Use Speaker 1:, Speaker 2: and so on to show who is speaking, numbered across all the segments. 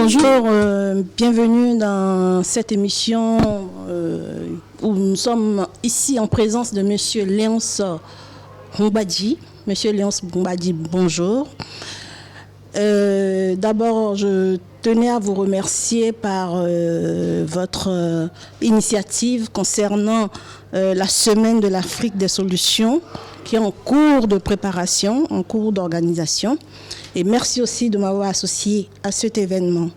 Speaker 1: Bonjour, bienvenue dans cette émission où nous sommes ici en présence de Monsieur Léonce Bombadji. Monsieur Léonce Bombadji, bonjour. D'abord, je tenais à vous remercier par votre initiative concernant la Semaine de l'Afrique des solutions qui est en cours de préparation, en cours d'organisation. Et merci aussi de m'avoir associé à cet événement.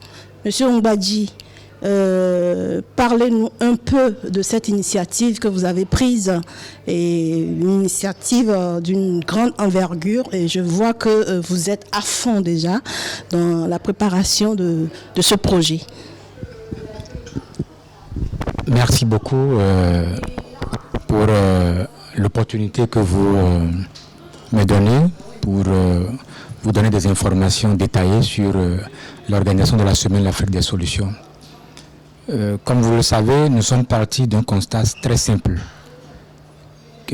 Speaker 1: Monsieur Bombadji, parlez-nous un peu de cette initiative que vous avez prise, et une initiative d'une grande envergure, et je vois que vous êtes à fond déjà dans la préparation de ce projet.
Speaker 2: Merci beaucoup pour l'opportunité que vous me donnez pour vous donner des informations détaillées sur l'organisation de la Semaine de l'Afrique des solutions. Comme vous le savez, nous sommes partis d'un constat très simple.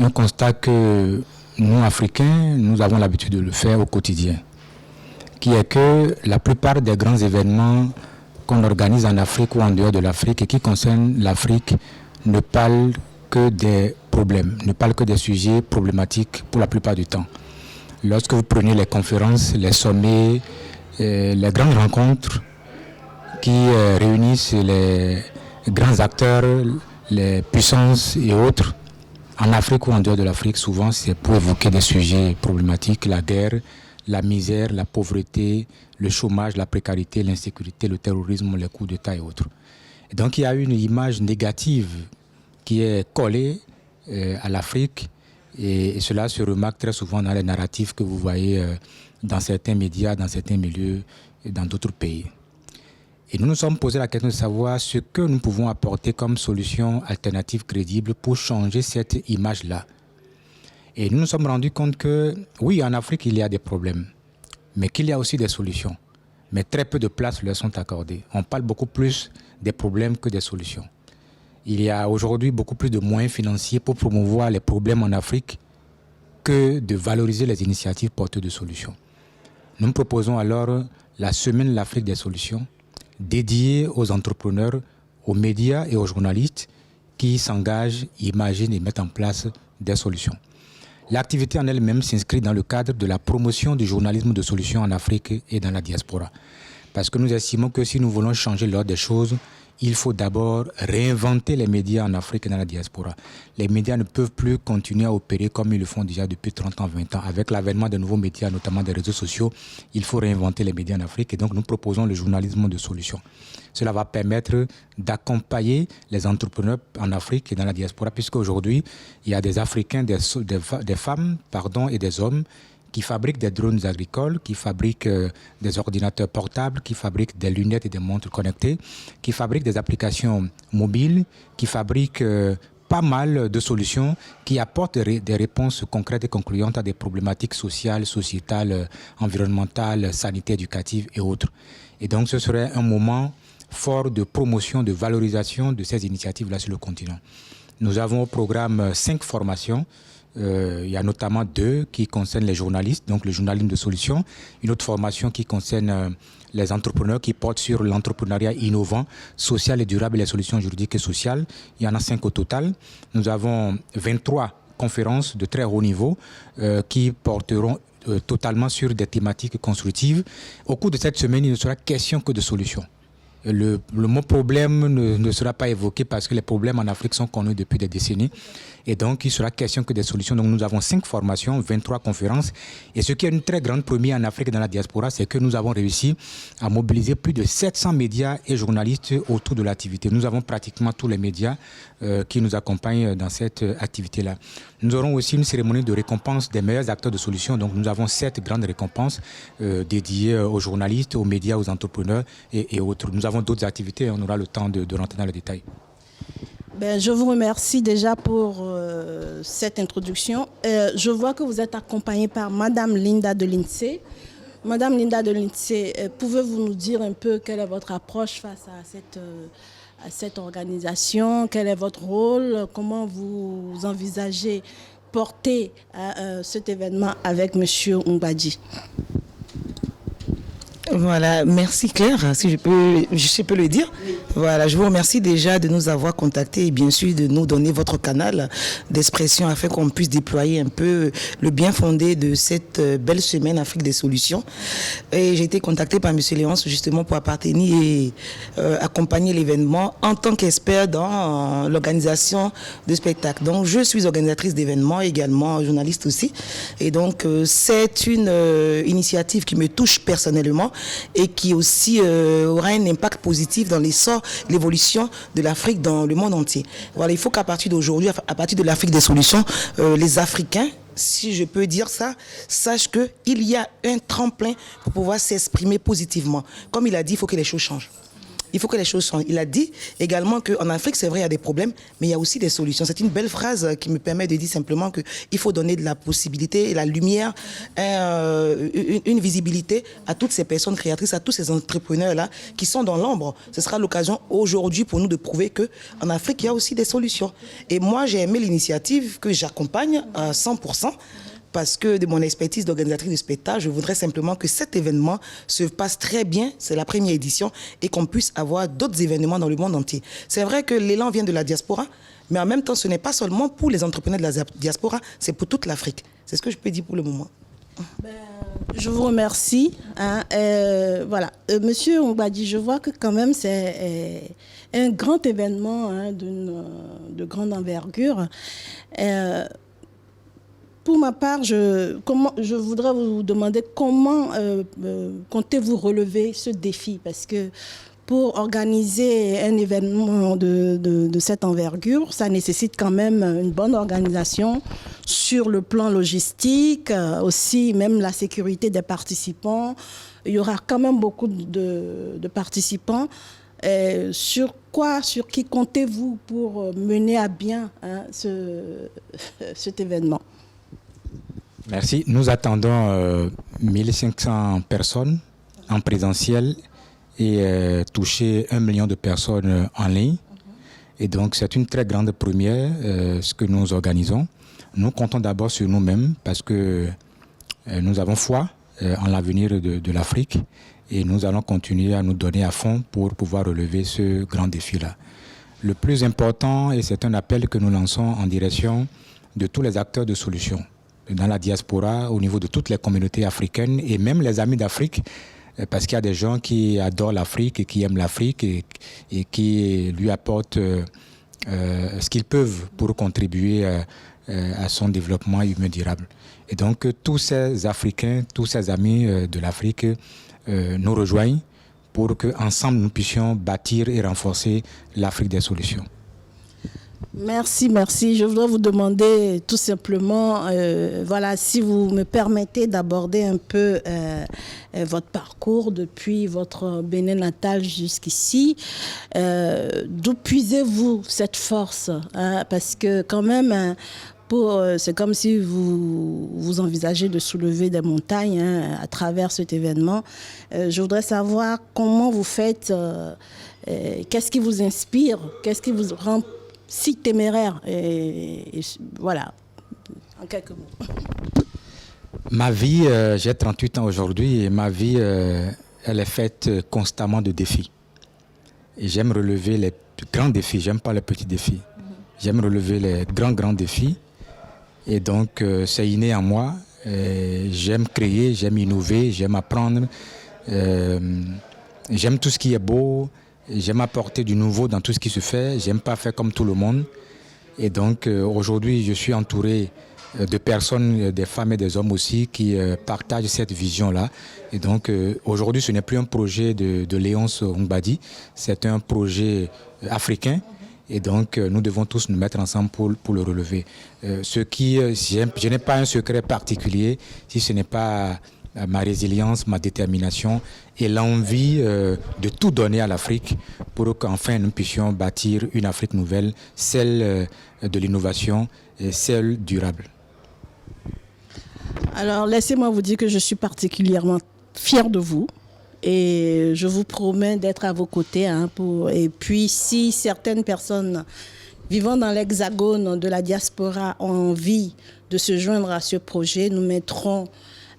Speaker 2: Un constat que nous, Africains, nous avons l'habitude de le faire au quotidien, qui est que la plupart des grands événements qu'on organise en Afrique ou en dehors de l'Afrique et qui concernent l'Afrique ne parlent que des problèmes, ne parlent que des sujets problématiques pour la plupart du temps. Lorsque vous prenez les conférences, les sommets, les grandes rencontres qui réunissent les grands acteurs, les puissances et autres, en Afrique ou en dehors de l'Afrique, souvent c'est pour évoquer des sujets problématiques, la guerre, la misère, la pauvreté, le chômage, la précarité, l'insécurité, le terrorisme, les coups d'État et autres. Et donc il y a une image négative qui est collée à l'Afrique. Et cela se remarque très souvent dans les narratifs que vous voyez dans certains médias, dans certains milieux et dans d'autres pays. Et nous nous sommes posé la question de savoir ce que nous pouvons apporter comme solution alternative crédible pour changer cette image-là. Et nous nous sommes rendus compte que, oui, en Afrique, il y a des problèmes, mais qu'il y a aussi des solutions. Mais très peu de places leur sont accordées. On parle beaucoup plus des problèmes que des solutions. Il y a aujourd'hui beaucoup plus de moyens financiers pour promouvoir les problèmes en Afrique que de valoriser les initiatives porteuses de solutions. Nous proposons alors la Semaine de l'Afrique des solutions, dédiée aux entrepreneurs, aux médias et aux journalistes qui s'engagent, imaginent et mettent en place des solutions. L'activité en elle-même s'inscrit dans le cadre de la promotion du journalisme de solutions en Afrique et dans la diaspora. Parce que nous estimons que si nous voulons changer l'ordre des choses, il faut d'abord réinventer les médias en Afrique et dans la diaspora. Les médias ne peuvent plus continuer à opérer comme ils le font déjà depuis 30 ans, 20 ans. Avec l'avènement de nouveaux médias, notamment des réseaux sociaux, il faut réinventer les médias en Afrique. Et donc, nous proposons le journalisme de solutions. Cela va permettre d'accompagner les entrepreneurs en Afrique et dans la diaspora, puisque aujourd'hui, il y a des Africains, des femmes et des hommes qui fabriquent des drones agricoles, qui fabriquent des ordinateurs portables, qui fabriquent des lunettes et des montres connectées, qui fabriquent des applications mobiles, qui fabriquent pas mal de solutions qui apportent des réponses concrètes et concluantes à des problématiques sociales, sociétales, environnementales, sanitaires, éducatives et autres. Et donc ce serait un moment fort de promotion, de valorisation de ces initiatives-là sur le continent. Nous avons au programme 5 formations. Il y a notamment 2 qui concernent les journalistes, donc le journalisme de solutions. Une autre formation qui concerne les entrepreneurs, qui porte sur l'entrepreneuriat innovant, social et durable et les solutions juridiques et sociales. Il y en a 5 au total. Nous avons 23 conférences de très haut niveau qui porteront totalement sur des thématiques constructives. Au cours de cette semaine, il ne sera question que de solutions. Le mot problème ne sera pas évoqué parce que les problèmes en Afrique sont connus depuis des décennies. Et donc, il sera question que des solutions. Donc, nous avons 5 formations, 23 conférences. Et ce qui est une très grande première en Afrique et dans la diaspora, c'est que nous avons réussi à mobiliser plus de 700 médias et journalistes autour de l'activité. Nous avons pratiquement tous les médias qui nous accompagnent dans cette activité-là. Nous aurons aussi une cérémonie de récompense des meilleurs acteurs de solutions. Donc, nous avons 7 grandes récompenses dédiées aux journalistes, aux médias, aux entrepreneurs et autres. Nous avons d'autres activités. On aura le temps de rentrer dans le détail.
Speaker 1: Je vous remercie déjà pour cette introduction. Je vois que vous êtes accompagnée par Madame Linda de Lindsay. Madame Linda de Lindsay, pouvez-vous nous dire un peu quelle est votre approche face à cette organisation? Quel est votre rôle? Comment vous envisagez porter cet événement avec M. Bombadji?
Speaker 3: Voilà, merci Claire, si je peux le dire. Voilà, je vous remercie déjà de nous avoir contactés et bien sûr de nous donner votre canal d'expression afin qu'on puisse déployer un peu le bien fondé de cette belle semaine Afrique des solutions. Et j'ai été contactée par M. Léonce justement pour appartenir et accompagner l'événement en tant qu'expert dans l'organisation de spectacles. Donc je suis organisatrice d'événements, également journaliste aussi. Et donc c'est une initiative qui me touche personnellement et qui aussi aura un impact positif dans l'essor, l'évolution de l'Afrique dans le monde entier. Voilà, il faut qu'à partir d'aujourd'hui, à partir de l'Afrique des solutions, les Africains, si je peux dire ça, sachent qu'il y a un tremplin pour pouvoir s'exprimer positivement. Comme il a dit, il faut que les choses changent. Il faut que les choses changent. Il a dit également qu'en Afrique, c'est vrai, il y a des problèmes, mais il y a aussi des solutions. C'est une belle phrase qui me permet de dire simplement qu'il faut donner de la possibilité, la lumière, une visibilité à toutes ces personnes créatrices, à tous ces entrepreneurs-là qui sont dans l'ombre. Ce sera l'occasion aujourd'hui pour nous de prouver qu'en Afrique, il y a aussi des solutions. Et moi, j'ai aimé l'initiative que j'accompagne à 100%. Parce que de mon expertise d'organisatrice de spectacle, je voudrais simplement que cet événement se passe très bien, c'est la première édition, et qu'on puisse avoir d'autres événements dans le monde entier. C'est vrai que l'élan vient de la diaspora, mais en même temps, ce n'est pas seulement pour les entrepreneurs de la diaspora, c'est pour toute l'Afrique. C'est ce que je peux dire pour le moment.
Speaker 1: Je vous remercie. Voilà. Monsieur Ongbadi, je vois que quand même c'est un grand événement de grande envergure. Pour ma part, je voudrais vous demander comment comptez-vous relever ce défi, parce que pour organiser un événement de cette envergure, ça nécessite quand même une bonne organisation sur le plan logistique, aussi même la sécurité des participants. Il y aura quand même beaucoup de participants. Sur qui comptez-vous pour mener à bien cet événement?
Speaker 2: Merci. Nous attendons 1500 personnes en présentiel et toucher 1 million de personnes en ligne. Et donc, c'est une très grande première, ce que nous organisons. Nous comptons d'abord sur nous-mêmes parce que nous avons foi en l'avenir de l'Afrique et nous allons continuer à nous donner à fond pour pouvoir relever ce grand défi-là. Le plus important, et c'est un appel que nous lançons en direction de tous les acteurs de solutions, dans la diaspora, au niveau de toutes les communautés africaines et même les amis d'Afrique, parce qu'il y a des gens qui adorent l'Afrique et qui aiment l'Afrique et qui lui apportent ce qu'ils peuvent pour contribuer à son développement humain durable. Et donc tous ces Africains, tous ces amis de l'Afrique nous rejoignent pour qu'ensemble nous puissions bâtir et renforcer l'Afrique des solutions.
Speaker 1: Merci. Je voudrais vous demander tout simplement, voilà, si vous me permettez d'aborder un peu votre parcours depuis votre Bénin natal jusqu'ici. D'où puisez-vous cette force, parce que quand même, c'est comme si vous envisagez de soulever des montagnes à travers cet événement. Je voudrais savoir comment vous faites, qu'est-ce qui vous inspire, qu'est-ce qui vous rend si téméraire, et voilà, en quelques mots.
Speaker 2: Ma vie, j'ai 38 ans aujourd'hui et ma vie, elle est faite constamment de défis. Et j'aime relever les grands défis, j'aime pas les petits défis. J'aime relever les grands défis. Et donc, c'est inné en moi. J'aime créer, j'aime innover, j'aime apprendre. J'aime tout ce qui est beau. J'aime apporter du nouveau dans tout ce qui se fait. J'aime pas faire comme tout le monde. Et donc, aujourd'hui, je suis entouré de personnes, des femmes et des hommes aussi, qui partagent cette vision-là. Et donc, aujourd'hui, ce n'est plus un projet de Léonce Ongbadi, c'est un projet africain. Et donc, nous devons tous nous mettre ensemble pour le relever. Je n'ai pas un secret particulier, si ce n'est pas ma résilience, ma détermination et l'envie de tout donner à l'Afrique pour qu'enfin nous puissions bâtir une Afrique nouvelle, celle de l'innovation et celle durable.
Speaker 1: Alors, laissez-moi vous dire que je suis particulièrement fière de vous. Et je vous promets d'être à vos côtés. Et puis, si certaines personnes vivant dans l'hexagone de la diaspora ont envie de se joindre à ce projet, nous mettrons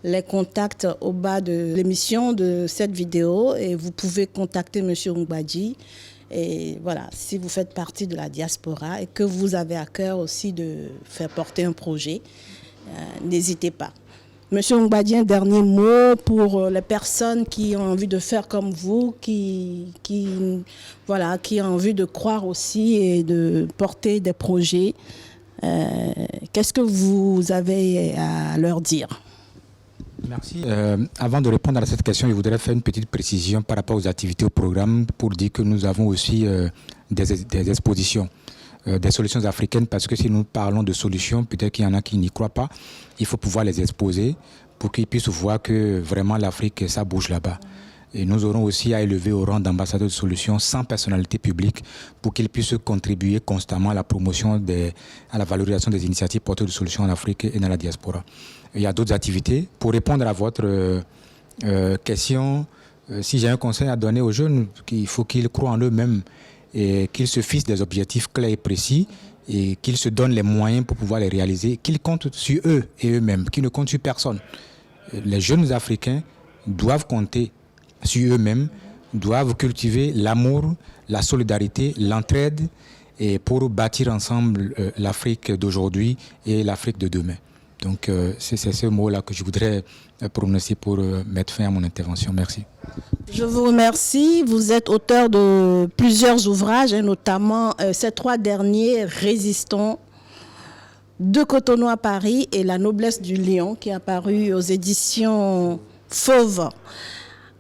Speaker 1: les contacts au bas de l'émission de cette vidéo et vous pouvez contacter M. Mbadji. Et voilà, si vous faites partie de la diaspora et que vous avez à cœur aussi de faire porter un projet, n'hésitez pas. Monsieur Mbadji, un dernier mot pour les personnes qui ont envie de faire comme vous, qui ont envie de croire aussi et de porter des projets. Qu'est-ce que vous avez à leur dire?
Speaker 2: Merci. Avant de répondre à cette question, je voudrais faire une petite précision par rapport aux activités au programme pour dire que nous avons aussi des expositions, des solutions africaines, parce que si nous parlons de solutions, peut-être qu'il y en a qui n'y croient pas, il faut pouvoir les exposer pour qu'ils puissent voir que vraiment l'Afrique, ça bouge là-bas. Et nous aurons aussi à élever au rang d'ambassadeurs de solutions sans personnalité publique pour qu'ils puissent contribuer constamment à la promotion, à la valorisation des initiatives porteuses de solutions en Afrique et dans la diaspora. Il y a d'autres activités. Pour répondre à votre question, si j'ai un conseil à donner aux jeunes, il faut qu'ils croient en eux-mêmes et qu'ils se fixent des objectifs clairs et précis et qu'ils se donnent les moyens pour pouvoir les réaliser, qu'ils comptent sur eux et eux-mêmes, qu'ils ne comptent sur personne. Les jeunes Africains doivent compter sur eux-mêmes, doivent cultiver l'amour, la solidarité, l'entraide et pour bâtir ensemble l'Afrique d'aujourd'hui et l'Afrique de demain. Donc c'est ce mot-là que je voudrais prononcer pour mettre fin à mon intervention. Merci.
Speaker 1: Je vous remercie. Vous êtes auteur de plusieurs ouvrages, et notamment ces 3 derniers, Résistons, de Cotonou à Paris et La noblesse du lion, qui est apparu aux éditions Fauve.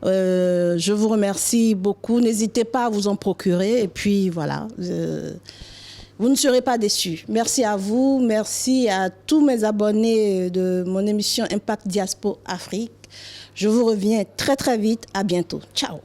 Speaker 1: Je vous remercie beaucoup. N'hésitez pas à vous en procurer. Et puis voilà, vous ne serez pas déçus. Merci à vous. Merci à tous mes abonnés de mon émission Impact Diaspo Afrique. Je vous reviens très très vite. À bientôt. Ciao.